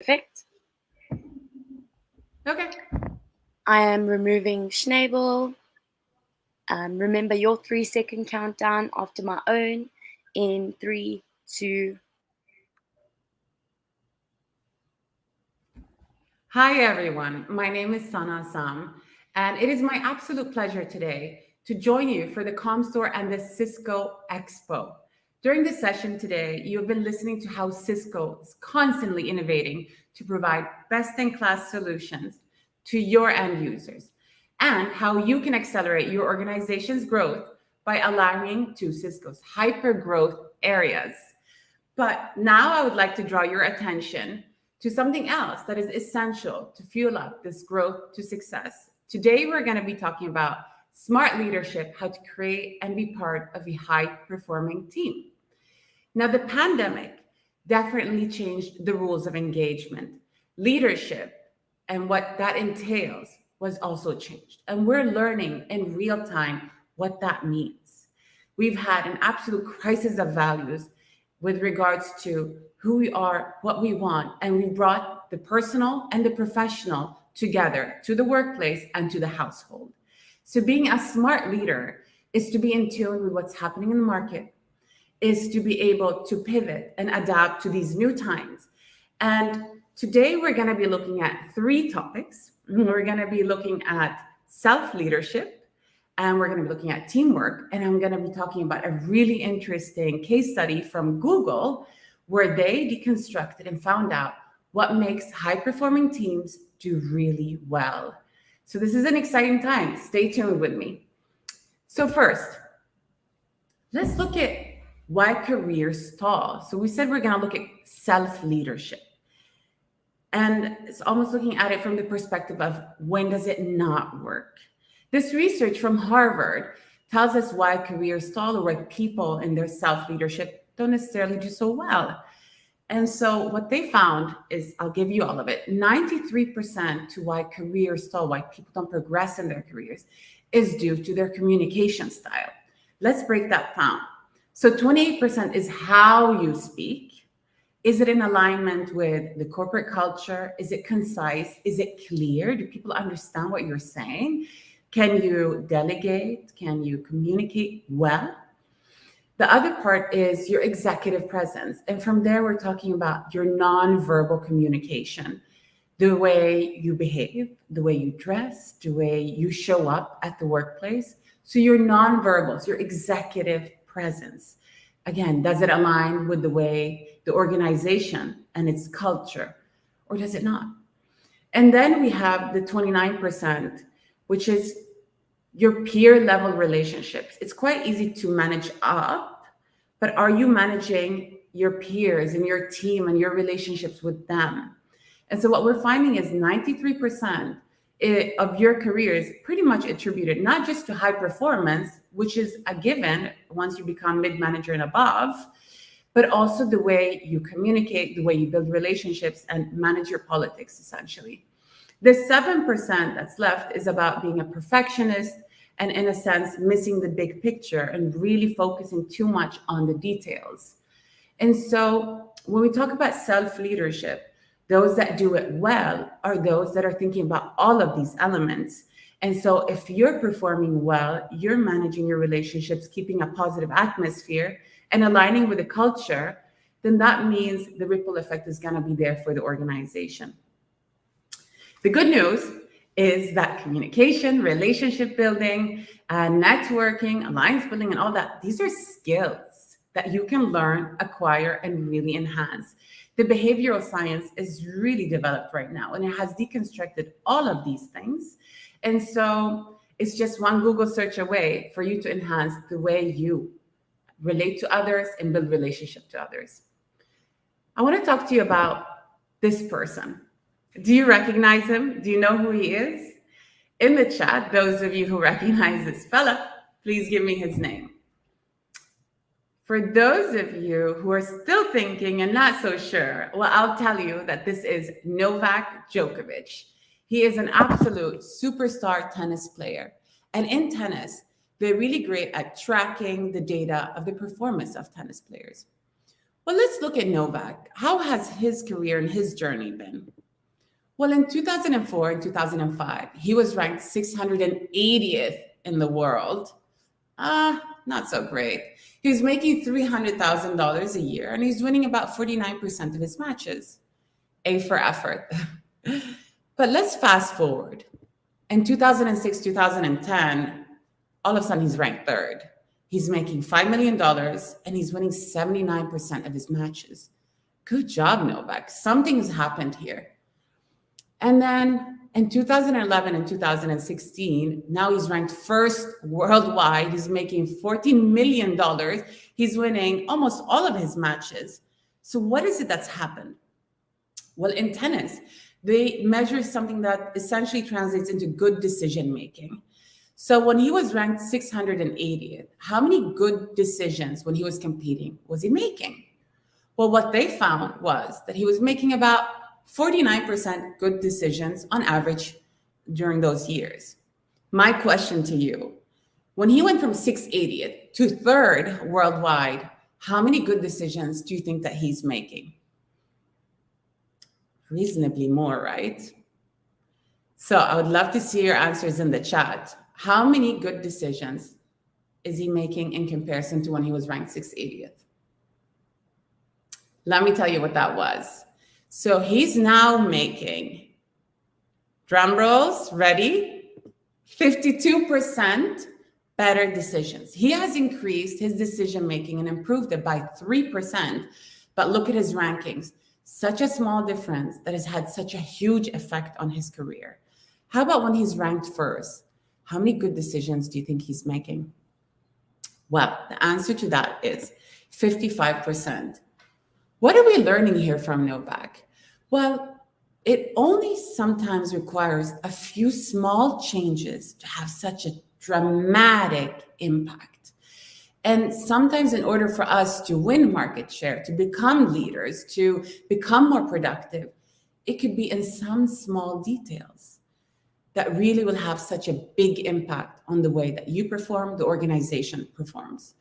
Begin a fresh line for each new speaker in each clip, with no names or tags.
Perfect.
Okay.
I am removing Schnabel. Remember your 3-second countdown after my own in 3, 2.
Hi, everyone. My name is Sana Sam, and it is my absolute pleasure today to join you for the Comstor and the Cisco Expo. During this session today, you've been listening to how Cisco is constantly innovating to provide best-in-class solutions to your end users, and how you can accelerate your organization's growth by aligning to Cisco's hyper-growth areas. But now I would like to draw your attention to something else that is essential to fuel up this growth to success. Today, we're going to be talking about smart leadership, how to create and be part of a high performing team. Now, the pandemic definitely changed the rules of engagement. Leadership and what that entails was also changed. And we're learning in real time what that means. We've had an absolute crisis of values with regards to who we are, what we want, and we brought the personal and the professional together to the workplace and to the household. So, being a smart leader is to be in tune with what's happening in the market, is to be able to pivot and adapt to these new times. And today we're going to be looking at 3 topics. We're going to be looking at self leadership, and we're going to be looking at teamwork. And I'm going to be talking about a really interesting case study from Google where they deconstructed and found out what makes high performing teams do really well. So, this is an exciting time. Stay tuned with me. So, first, let's look at why careers stall. So, we said we're going to look at self leadership. And it's almost looking at it from the perspective of when does it not work? This research from Harvard tells us why careers stall or why people in their self leadership don't necessarily do so well. And so, what they found is I'll give you all of it 93% to why careers stall, why people don't progress in their careers, is due to their communication style. Let's break that down. So, 28% is how you speak. Is it in alignment with the corporate culture? Is it concise? Is it clear? Do people understand what you're saying? Can you delegate? Can you communicate well? The other part is your executive presence. And from there, we're talking about your nonverbal communication, the way you behave, the way you dress, the way you show up at the workplace. So your nonverbals, your executive presence. Again, does it align with the way the organization and its culture, or does it not? And then we have the 29%, which is your peer level relationships. It's quite easy to manage up, but are you managing your peers and your team and your relationships with them? And so what we're finding is 93% of your career is pretty much attributed not just to high performance, which is a given once you become mid-manager and above, but also the way you communicate, the way you build relationships and manage your politics, essentially. The 7% that's left is about being a perfectionist and, in a sense, missing the big picture and really focusing too much on the details. And so when we talk about self-leadership, those that do it well are those that are thinking about all of these elements. And so if you're performing well, you're managing your relationships, keeping a positive atmosphere, and aligning with the culture, then that means the ripple effect is going to be there for the organization. The good news is that communication, relationship building, networking, alliance building, and all that, these are skills that you can learn, acquire, and really enhance. The behavioral science is really developed right now, and it has deconstructed all of these things. And so it's just one Google search away for you to enhance the way you relate to others and build relationship to others. I want to talk to you about this person. Do you recognize him? Do you know who he is? In the chat, those of you who recognize this fella, please give me his name. For those of you who are still thinking and not so sure, well, I'll tell you that this is Novak Djokovic. He is an absolute superstar tennis player. And in tennis, they're really great at tracking the data of the performance of tennis players. Well, let's look at Novak. How has his career and his journey been? Well, in 2004 and 2005, he was ranked 680th in the world. Not so great. He was making $300,000 a year and he's winning about 49% of his matches. A for effort. But let's fast forward. In 2006, 2010, all of a sudden he's ranked third. He's making $5 million and he's winning 79% of his matches. Good job, Novak. Something's happened here. And then in 2011 and 2016, now he's ranked first worldwide. He's making $14 million. He's winning almost all of his matches. So what is it that's happened? Well, in tennis, they measure something that essentially translates into good decision making. So when he was ranked 680th, how many good decisions when he was competing was he making? Well, what they found was that he was making about 49% good decisions on average during those years. My question to you, when he went from 680th to third worldwide, how many good decisions do you think that he's making? Reasonably more, right? So I would love to see your answers in the chat. How many good decisions is he making in comparison to when he was ranked 680th? Let me tell you what that was. So he's now making, drum rolls, ready? 52% better decisions. He has increased his decision making and improved it by 3%. But look at his rankings. Such a small difference that has had such a huge effect on his career. How about when he's ranked first? How many good decisions do you think he's making? Well, the answer to that is 55%. What are we learning here from Novak? Well, it only sometimes requires a few small changes to have such a dramatic impact. And sometimes in order for us to win market share, to become leaders, to become more productive, it could be in some small details that really will have such a big impact on the way that you perform, the organization performs.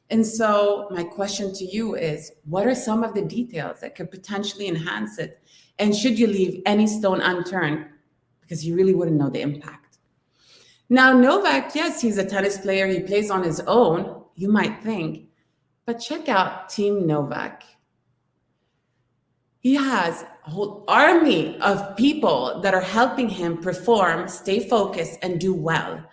And so my question to you is, what are some of the details that could potentially enhance it? And should you leave any stone unturned? Because you really wouldn't know the impact. Now, Novak, yes, he's a tennis player. He plays on his own, you might think. But check out Team Novak. He has a whole army of people that are helping him perform, stay focused, and do well.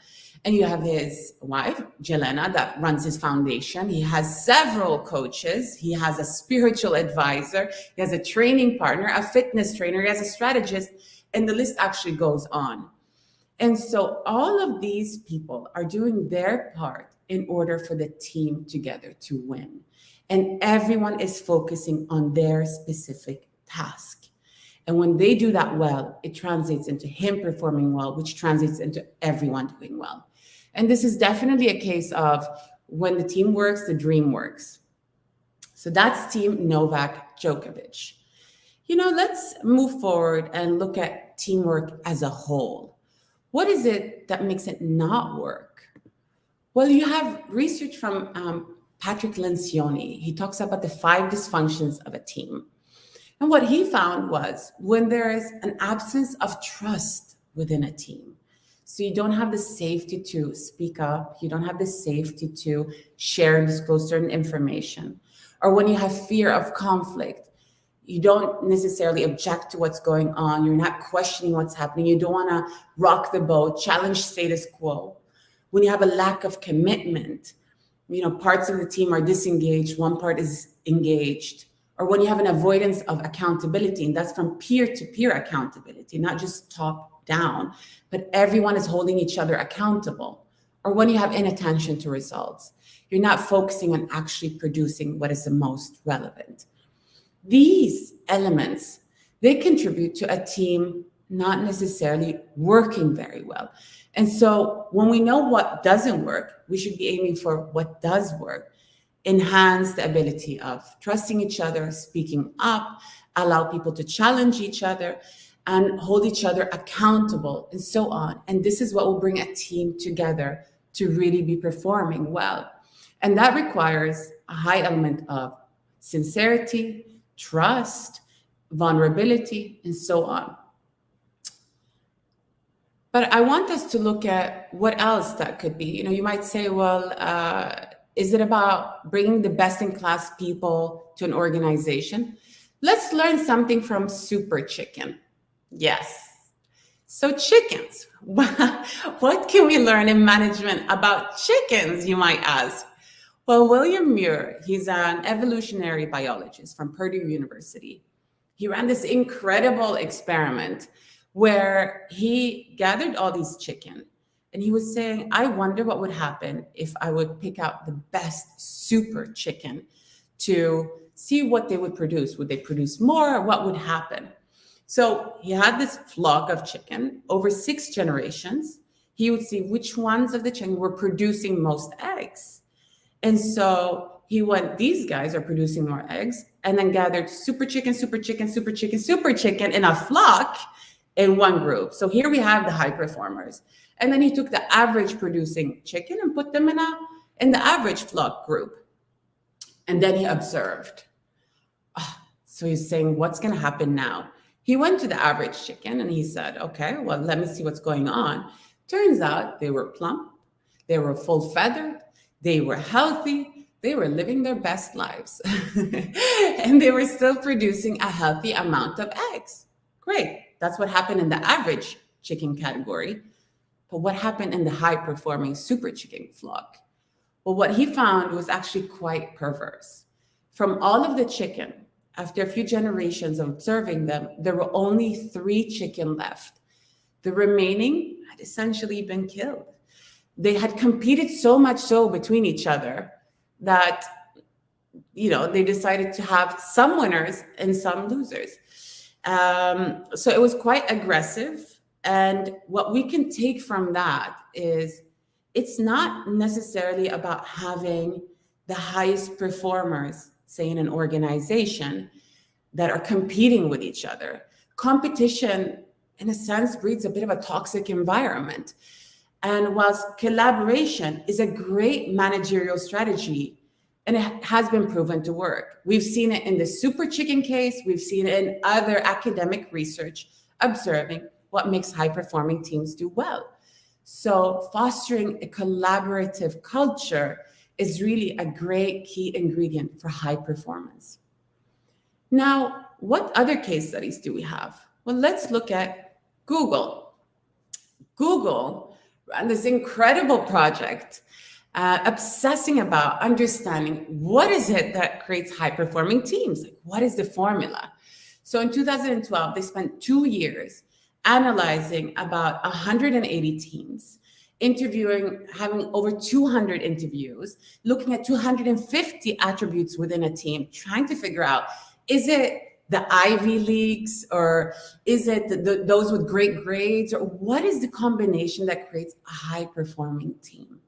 And you have his wife, Jelena, that runs his foundation. He has several coaches. He has a spiritual advisor. He has a training partner, a fitness trainer. He has a strategist. And the list actually goes on. And so all of these people are doing their part in order for the team together to win. And everyone is focusing on their specific task. And when they do that well, it translates into him performing well, which translates into everyone doing well. And this is definitely a case of when the team works, the dream works. So that's Team Novak Djokovic. Let's move forward and look at teamwork as a whole. What is it that makes it not work? Well, you have research from Patrick Lencioni. He talks about the 5 dysfunctions of a team. And what he found was when there is an absence of trust within a team, so you don't have the safety to speak up, you don't have the safety to share and disclose certain information, or when you have fear of conflict, you don't necessarily object to what's going on, you're not questioning what's happening, you don't want to rock the boat, challenge status quo. When you have a lack of commitment, parts of the team are disengaged, one part is engaged, or when you have an avoidance of accountability, and that's from peer-to-peer accountability, not just top-down, but everyone is holding each other accountable, or when you have inattention to results, you're not focusing on actually producing what is the most relevant. These elements, they contribute to a team not necessarily working very well. And so when we know what doesn't work, we should be aiming for what does work. Enhance the ability of trusting each other, speaking up, allow people to challenge each other and hold each other accountable and so on. And this is what will bring a team together to really be performing well. And that requires a high element of sincerity, trust, vulnerability, and so on. But I want us to look at what else that could be. You might say, well, is it about bringing the best in class people to an organization? Let's learn something from Super Chicken. Yes. So chickens, what can we learn in management about chickens, you might ask? Well, William Muir, he's an evolutionary biologist from Purdue University. He ran this incredible experiment where he gathered all these chicken and he was saying, I wonder what would happen if I would pick out the best super chicken to see what they would produce. Would they produce more, or what would happen? So he had this flock of chicken over 6 generations. He would see which ones of the chicken were producing most eggs. And so he went, these guys are producing more eggs, and then gathered super chicken, super chicken, super chicken, super chicken in a flock in one group. So here we have the high performers. And then he took the average producing chicken and put them in the average flock group. And then he observed. So he's saying, what's going to happen now? He went to the average chicken and he said, okay, well, let me see what's going on. Turns out they were plump, they were full feathered, they were healthy, they were living their best lives. And they were still producing a healthy amount of eggs. Great. That's what happened in the average chicken category. But what happened in the high performing super chicken flock? Well, what he found was actually quite perverse. From all of the chicken, after a few generations of observing them, there were only 3 chicken left. The remaining had essentially been killed. They had competed so much so between each other that, they decided to have some winners and some losers. So it was quite aggressive. And what we can take from that is it's not necessarily about having the highest performers, say in an organization, that are competing with each other. Competition, in a sense, breeds a bit of a toxic environment. And whilst collaboration is a great managerial strategy, and it has been proven to work. We've seen it in the super chicken case. We've seen it in other academic research observing what makes high-performing teams do well. So fostering a collaborative culture is really a great key ingredient for high performance. Now, what other case studies do we have? Well, let's look at Google. Google ran this incredible project obsessing about understanding what is it that creates high-performing teams? Like, what is the formula? So in 2012, they spent 2 years analyzing about 180 teams, having over 200 interviews, looking at 250 attributes within a team, trying to figure out, is it the Ivy Leagues, or is it those with great grades, or what is the combination that creates a high-performing team?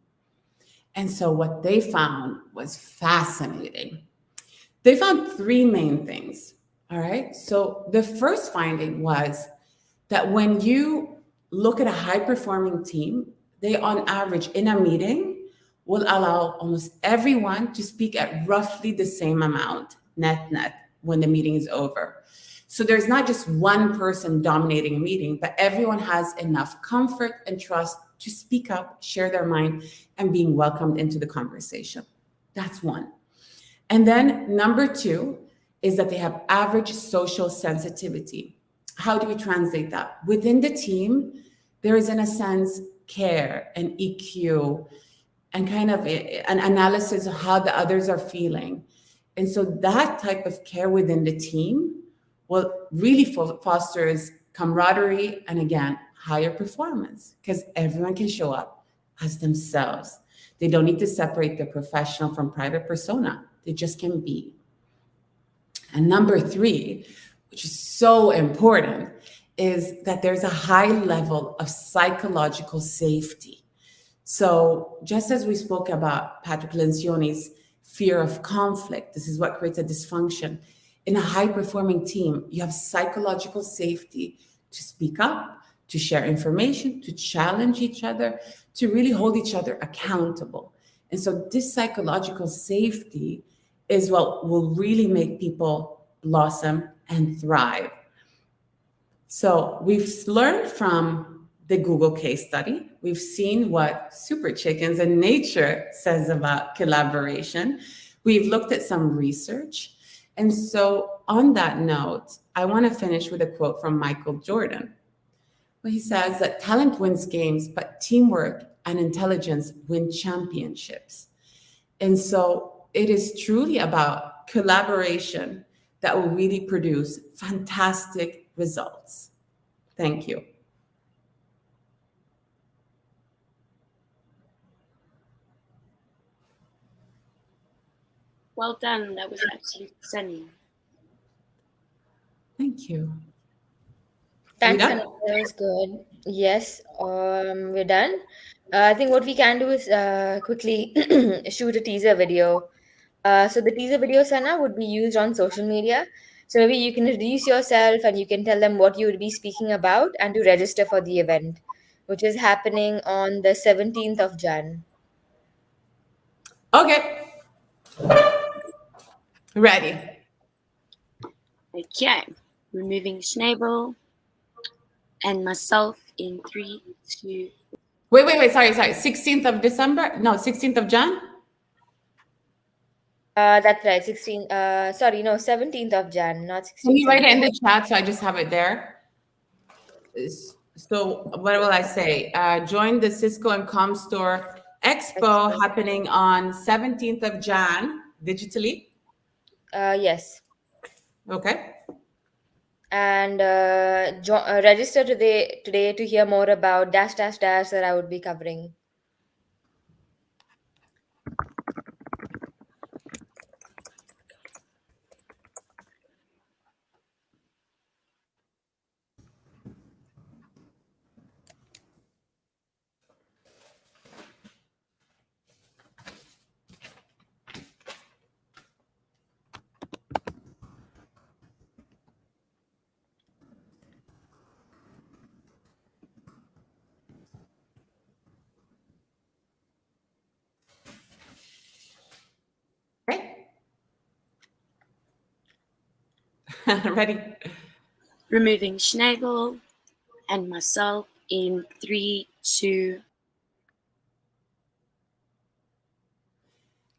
And so what they found was fascinating. They found 3 main things, all right? So the first finding was that when you look at a high-performing team, they on average in a meeting will allow almost everyone to speak at roughly the same amount, net, when the meeting is over. So there's not just one person dominating a meeting, but everyone has enough comfort and trust to speak up, share their mind, and being welcomed into the conversation. That's one. And then number 2 is that they have average social sensitivity. How do we translate that? Within the team, there is, in a sense, care and EQ and kind of an analysis of how the others are feeling. And so that type of care within the team will really fosters camaraderie and, again, higher performance, because everyone can show up as themselves. They don't need to separate their professional from private persona. They just can be. And number 3, which is so important, is that there's a high level of psychological safety. So just as we spoke about Patrick Lencioni's fear of conflict, this is what creates a dysfunction. In a high-performing team, you have psychological safety to speak up, to share information, to challenge each other, to really hold each other accountable. And so this psychological safety is what will really make people blossom and thrive. So we've learned from the Google case study. We've seen what Super Chickens and nature says about collaboration. We've looked at some research. And so, on that note, I want to finish with a quote from Michael Jordan. Well, he says that talent wins games, but teamwork and intelligence win championships. And so it is truly about collaboration that will really produce fantastic results. Thank you.
Well done. That was absolutely stunning.
Thank you. Are we
Thanks,
done?
Anna. That was good. Yes, we're done. I think what we can do is quickly shoot a teaser video. So the teaser video, Sana, would be used on social media. So maybe you can introduce yourself and you can tell them what you would be speaking about and to register for the event, which is happening on the 17th of Jan.
Okay, ready.
Okay. Removing Schnabel and myself in 3, 2.
Wait. Sorry. 16th of December? No, 16th of Jan?
That's right, no, 17th of Jan, not
Can
16th,
you write it
17th.
in the chat so I just have it there? So what will I say? Join the Cisco and Comstor Expo happening on 17th of Jan digitally.
Yes.
Okay.
And register today to hear more about dash dash dash that I would be covering.
Okay. Ready.
Removing Schnabel and myself in 3, 2.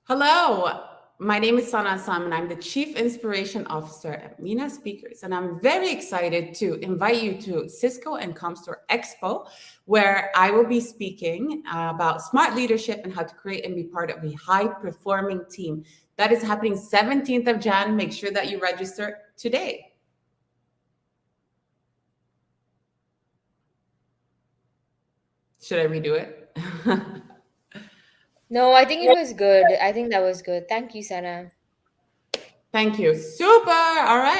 Hello, my name is Sana Sam, I'm the Chief Inspiration Officer at Mina Speakers, and I'm very excited to invite you to Cisco and Comstor Expo, where I will be speaking about smart leadership and how to create and be part of a high-performing team. That is happening 17th of Jan. Make sure that you register today. Should I redo it?
No, I think it was good. I think that was good. Thank you, Sana.
Thank you. Super. All right.